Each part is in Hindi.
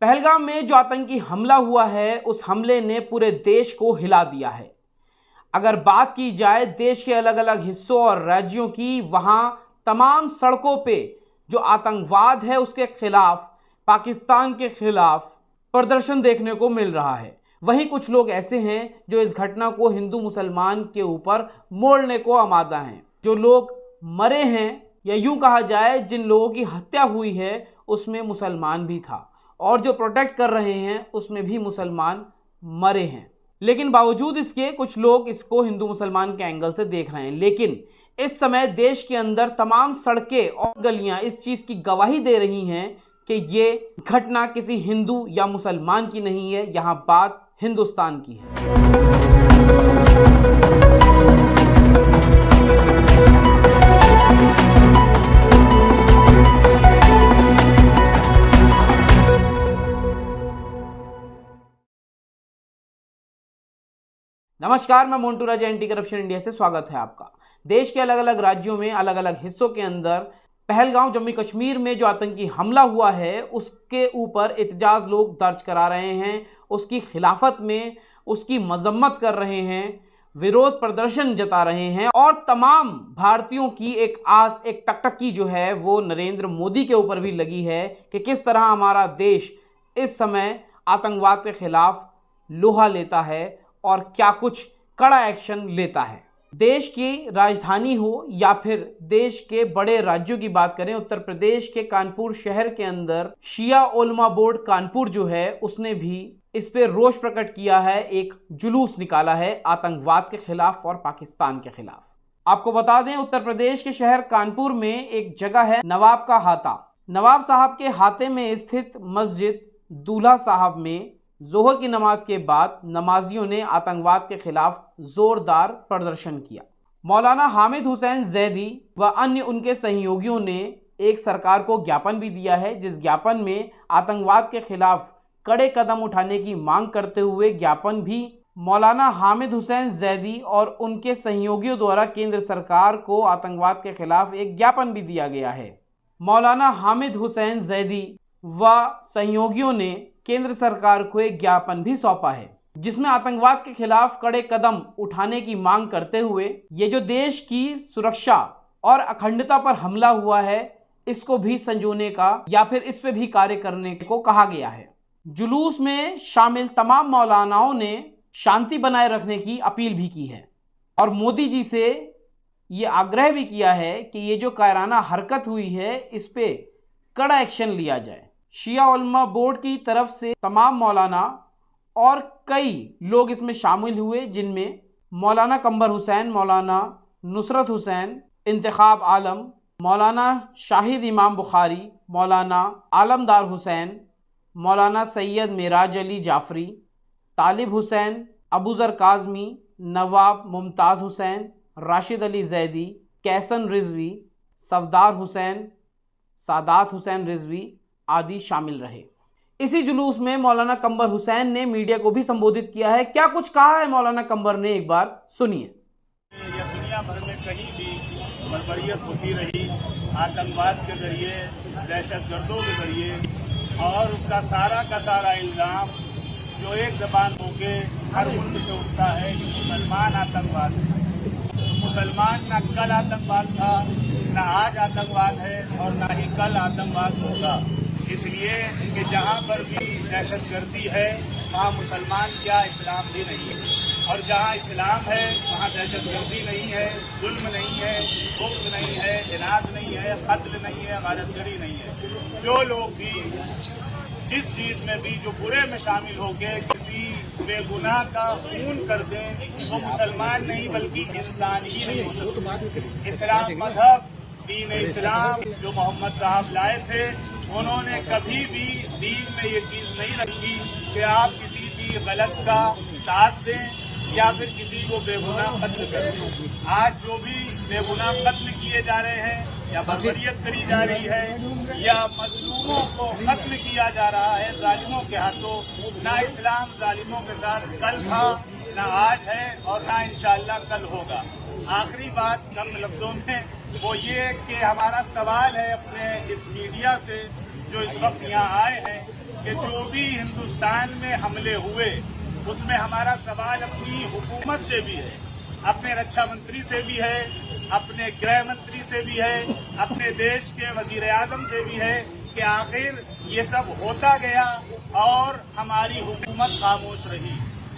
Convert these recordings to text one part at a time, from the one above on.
पहलगाम में जो आतंकी हमला हुआ है, उस हमले ने पूरे देश को हिला दिया है। अगर बात की जाए देश के अलग अलग हिस्सों और राज्यों की, वहां तमाम सड़कों पे जो आतंकवाद है उसके खिलाफ, पाकिस्तान के खिलाफ प्रदर्शन देखने को मिल रहा है। वहीं कुछ लोग ऐसे हैं जो इस घटना को हिंदू मुसलमान के ऊपर मोड़ने को आमादा हैं। जो लोग मरे हैं, या यूं कहा जाए जिन लोगों की हत्या हुई है, उसमें मुसलमान भी था, और जो प्रोटेक्ट कर रहे हैं उसमें भी मुसलमान मरे हैं। लेकिन बावजूद इसके कुछ लोग इसको हिंदू मुसलमान के एंगल से देख रहे हैं। लेकिन इस समय देश के अंदर तमाम सड़कें और गलियां इस चीज़ की गवाही दे रही हैं कि ये घटना किसी हिंदू या मुसलमान की नहीं है, यहाँ बात हिंदुस्तान की है। नमस्कार, मैं मोन्टू राजा, एंटी करप्शन इंडिया से स्वागत है आपका। देश के अलग अलग राज्यों में, अलग अलग हिस्सों के अंदर पहलगाम जम्मू कश्मीर में जो आतंकी हमला हुआ है, उसके ऊपर एहतजाज लोग दर्ज करा रहे हैं, उसकी खिलाफत में उसकी मजम्मत कर रहे हैं, विरोध प्रदर्शन जता रहे हैं, और तमाम भारतीयों की एक आस, एक टकटकी जो है वो नरेंद्र मोदी के ऊपर भी लगी है कि किस तरह हमारा देश इस समय आतंकवाद के खिलाफ लोहा लेता है और क्या कुछ कड़ा एक्शन लेता है। देश की राजधानी हो या फिर देश के बड़े राज्यों की बात करें, उत्तर प्रदेश के कानपुर शहर के अंदर शिया उलमा बोर्ड कानपुर जो है, उसने भी इस पे रोष प्रकट किया है, एक जुलूस निकाला है आतंकवाद के खिलाफ और पाकिस्तान के खिलाफ। आपको बता दें, उत्तर प्रदेश के शहर कानपुर में एक जगह है नवाब का हाता। नवाब साहब के हाते में स्थित मस्जिद दूल्हा साहब में जोहर की नमाज के बाद नमाजियों ने आतंकवाद के खिलाफ जोरदार प्रदर्शन किया। मौलाना हामिद हुसैन जैदी व अन्य उनके सहयोगियों ने एक सरकार को ज्ञापन भी दिया है, जिस ज्ञापन में आतंकवाद के खिलाफ कड़े कदम उठाने की मांग करते हुए ज्ञापन भी मौलाना हामिद हुसैन जैदी और उनके सहयोगियों द्वारा केंद्र सरकार को आतंकवाद के खिलाफ एक ज्ञापन भी दिया गया है। मौलाना हामिद हुसैन जैदी व सहयोगियों ने केंद्र सरकार को एक ज्ञापन भी सौंपा है, जिसमें आतंकवाद के खिलाफ कड़े कदम उठाने की मांग करते हुए ये जो देश की सुरक्षा और अखंडता पर हमला हुआ है, इसको भी संजोने का या फिर इस पे भी कार्य करने को कहा गया है। जुलूस में शामिल तमाम मौलानाओं ने शांति बनाए रखने की अपील भी की है और मोदी जी से ये आग्रह भी किया है कि ये जो कायराना हरकत हुई है, इस पे कड़ा एक्शन लिया जाए। शिया उलमा बोर्ड की तरफ से तमाम मौलाना और कई लोग इसमें शामिल हुए, जिनमें मौलाना कंबर हुसैन, मौलाना नुसरत हुसैन, इंतखाब आलम, मौलाना शाहिद इमाम बुखारी, मौलाना आलमदार हुसैन, मौलाना सैयद मिराज अली जाफरी, तालिब हुसैन, अबूजर काजमी, नवाब मुमताज़ हुसैन, राशिद अली जैदी, कैसन रिजवी, सफदार हुसैन, सादात हुसैन रिजवी आदि शामिल रहे। इसी जुलूस में मौलाना कंबर हुसैन ने मीडिया को भी संबोधित किया है। क्या कुछ कहा है मौलाना कंबर ने, एक बार सुनिए। दुनिया भर में कहीं भी बर्बरियत होती रही, आतंकवाद के जरिए, दहशतगर्दों के जरिए, और उसका सारा का सारा इल्जाम जो एक जबान होके हर मुल्क से उठता है कि मुसलमान आतंकवाद है। मुसलमान ना कल आतंकवाद था, ना आज आतंकवाद है, और ना ही कल आतंकवाद होगा। इसलिए कि जहाँ पर भी दहशतगर्दी है, वहाँ मुसलमान क्या, इस्लाम भी नहीं है, और जहाँ इस्लाम है वहाँ दहशतगर्दी नहीं है, जुल्म नहीं है, बुग़्ज़ नहीं है, इनाद नहीं है, कत्ल नहीं है, गारतगरी नहीं है। जो लोग भी जिस चीज़ में भी जो बुरे में शामिल होकर किसी बेगुनाह का खून कर दें, वो मुसलमान नहीं बल्कि इंसान ही नहीं हो सकते। इस्लाम मजहब, दीन इस्लाम जो मोहम्मद साहब लाए थे, उन्होंने कभी भी दीन में ये चीज़ नहीं रखी कि आप किसी भी गलत का साथ दें या फिर किसी को बेगुनाह कत्ल कर दें। आज जो भी बेगुनाह कत्ल किए जा रहे हैं, या बर्बरियत करी जा रही है, या मजलूमों को कत्ल किया जा रहा है जालिमों के हाथों, ना इस्लाम जालिमों के साथ कल था, ना आज है, और ना इंशाअल्लाह कल होगा। आखिरी बात कम लफ्जों में वो ये कि हमारा सवाल है अपने इस मीडिया से जो इस वक्त यहाँ आए हैं कि जो भी हिंदुस्तान में हमले हुए उसमें हमारा सवाल अपनी हुकूमत से भी है, अपने रक्षा मंत्री से भी है, अपने गृह मंत्री से भी है, अपने देश के वजीर आजम से भी है कि आखिर ये सब होता गया और हमारी हुकूमत खामोश रही।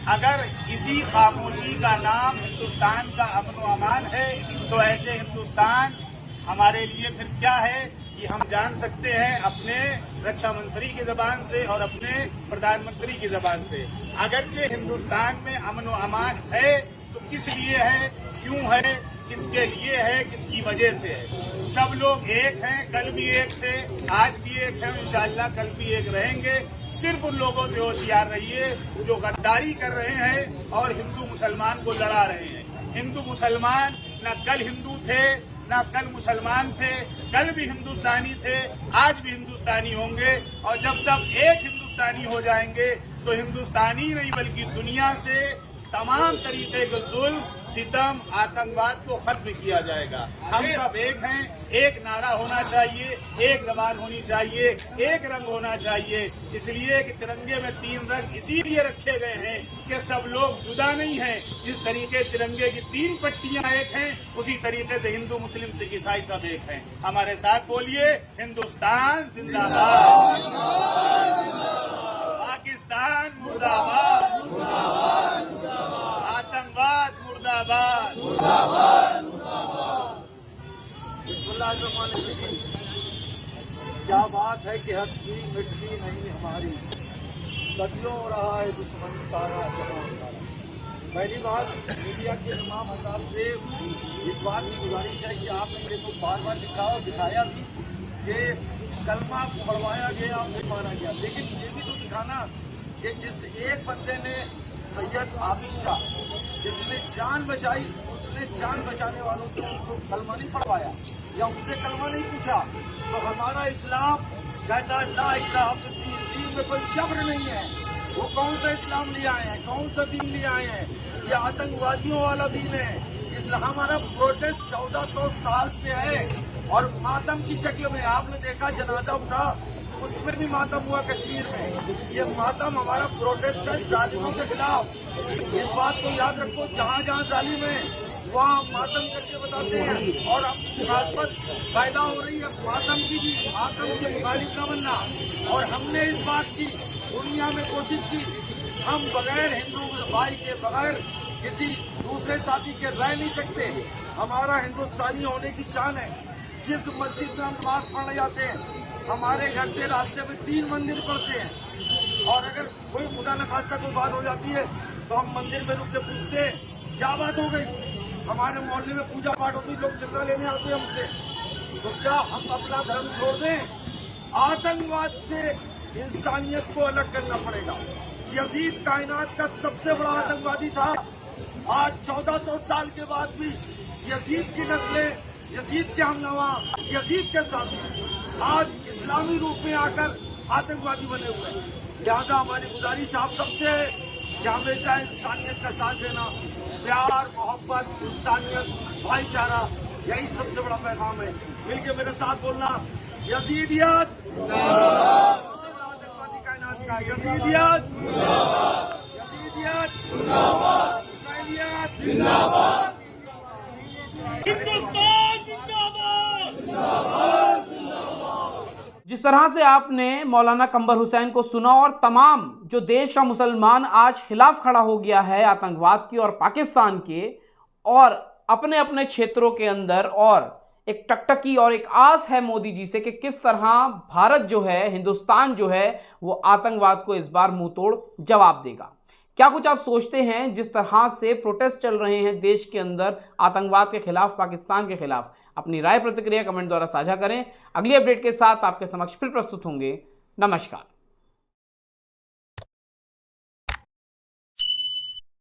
अगर इसी खामोशी का नाम हिंदुस्तान का अमन व अमान है तो ऐसे हिंदुस्तान हमारे लिए फिर क्या है, ये हम जान सकते हैं अपने रक्षा मंत्री की जबान से और अपने प्रधानमंत्री की जबान से। अगरचे हिंदुस्तान में अमन व अमान है तो किस लिए है, क्यों है, किसके लिए है, किसकी वजह से है। सब लोग एक हैं, कल भी एक थे, आज भी एक हैं, इंशाअल्लाह कल भी एक रहेंगे। सिर्फ उन लोगों से होशियार रहिए जो गद्दारी कर रहे हैं और हिंदू मुसलमान को लड़ा रहे हैं। हिंदू मुसलमान न कल हिंदू थे न कल मुसलमान थे, कल भी हिंदुस्तानी थे, आज भी हिंदुस्तानी होंगे। और जब सब एक हिंदुस्तानी हो जाएंगे तो हिंदुस्तानी नहीं बल्कि दुनिया से तमाम तरीके के जुल्म, सितम, आतंकवाद को खत्म किया जाएगा। हम सब एक हैं, एक नारा होना चाहिए, एक जबान होनी चाहिए, एक रंग होना चाहिए। इसलिए कि तिरंगे में 3 रंग इसीलिए रखे गए हैं कि सब लोग जुदा नहीं हैं। जिस तरीके तिरंगे की 3 पट्टियां एक हैं, उसी तरीके से हिंदू, मुस्लिम, सिख, ईसाई सब एक हैं। हमारे साथ बोलिए, हिंदुस्तान जिंदाबाद, पाकिस्तान मुर्दाबाद, आतंकवाद मुर्दाबाद। बिस्मिल्लाहिर्रहमानिर्रहीम। क्या बात है कि हस्ती मिटती नहीं हमारी, सदियों रहा है दुश्मन सारा जहां हमारा। पहली बात, मीडिया के तमाम हजरात से इस बात की गुजारिश है कि आपने मेरे को बार बार दिखाया भी कि कलमा पढ़वाया गया, नहीं माना गया, लेकिन ये भी तो दिखाना कि जिस एक बंदे ने सैयद आबिद शाह जिसने जान बचाई, उसने जान बचाने वालों से उनको कलमा नहीं पढ़वाया या उनसे कलमा नहीं पूछा। तो हमारा इस्लाम कहता है ला इक्राहा फिद्दीन, दीन में कोई जबर नहीं है। वो कौन सा इस्लाम ले आए हैं, कौन सा दीन ले आए हैं? ये आतंकवादियों वाला दीन है। इसलिए हमारा प्रोटेस्ट 1400 साल से है और मातम की शक्ल में आपने देखा जनाजा उठा, उसमें भी मातम हुआ कश्मीर में। ये मातम हमारा प्रोटेस्ट है जालिमों के खिलाफ। इस बात को याद रखो, जहाँ जहाँ जालिम है वहाँ मातम करके बताते हैं और अब मुखालफत पैदा हो रही है मातम की भी, मातम के मुखालिफ न बनना। और हमने इस बात की दुनिया में कोशिश की, हम बगैर हिंदू भाई के, बगैर किसी दूसरे साथी के रह नहीं सकते। हमारा हिंदुस्तानी होने की शान है। जिस मस्जिद में हम नमाज पढ़ने जाते हैं, हमारे घर से रास्ते में 3 मंदिर पड़ते हैं और अगर कोई खुदा न खास्ता कोई बात हो जाती है तो हम मंदिर में रुक के पूछते हैं क्या बात हो गई। हमारे मोहल्ले में पूजा पाठ होती, लोग चंदा लेने आते हैं हमसे, तो क्या हम अपना धर्म छोड़ दें? आतंकवाद से इंसानियत को अलग करना पड़ेगा। यजीद कायनात का सबसे बड़ा आतंकवादी था। आज 1400 साल के बाद भी यजीद की नस्लें, यजीद के हमनवा, यजीद के साथी आज इस्लामी रूप में आकर आतंकवादी बने हुए हैं। लिहाजा हमारी गुजारिश आप सबसे है कि हमेशा इंसानियत का साथ देना, प्यार, मोहब्बत, इंसानियत, भाईचारा, यही सबसे बड़ा पैगाम है। मिलके मेरे साथ बोलना, यजीदियत सबसे बड़ा आतंकवादी कायनात का, यजीदियत, यजीदियत, इसराइलियत, हिंदुस्तान जिंदाबाद। जिस तरह से आपने मौलाना कंवर हुसैन को सुना और तमाम जो देश का मुसलमान आज खिलाफ खड़ा हो गया है आतंकवाद की और पाकिस्तान के, और अपने अपने क्षेत्रों के अंदर और एक टकटकी और एक आस है मोदी जी से कि किस तरह भारत जो है, हिंदुस्तान जो है, वो आतंकवाद को इस बार मुंह तोड़ जवाब देगा। क्या कुछ आप सोचते हैं जिस तरह से प्रोटेस्ट चल रहे हैं देश के अंदर आतंकवाद के खिलाफ, पाकिस्तान के खिलाफ? अपनी राय प्रतिक्रिया कमेंट द्वारा साझा करें। अगली अपडेट के साथ आपके समक्ष फिर प्रस्तुत होंगे। नमस्कार।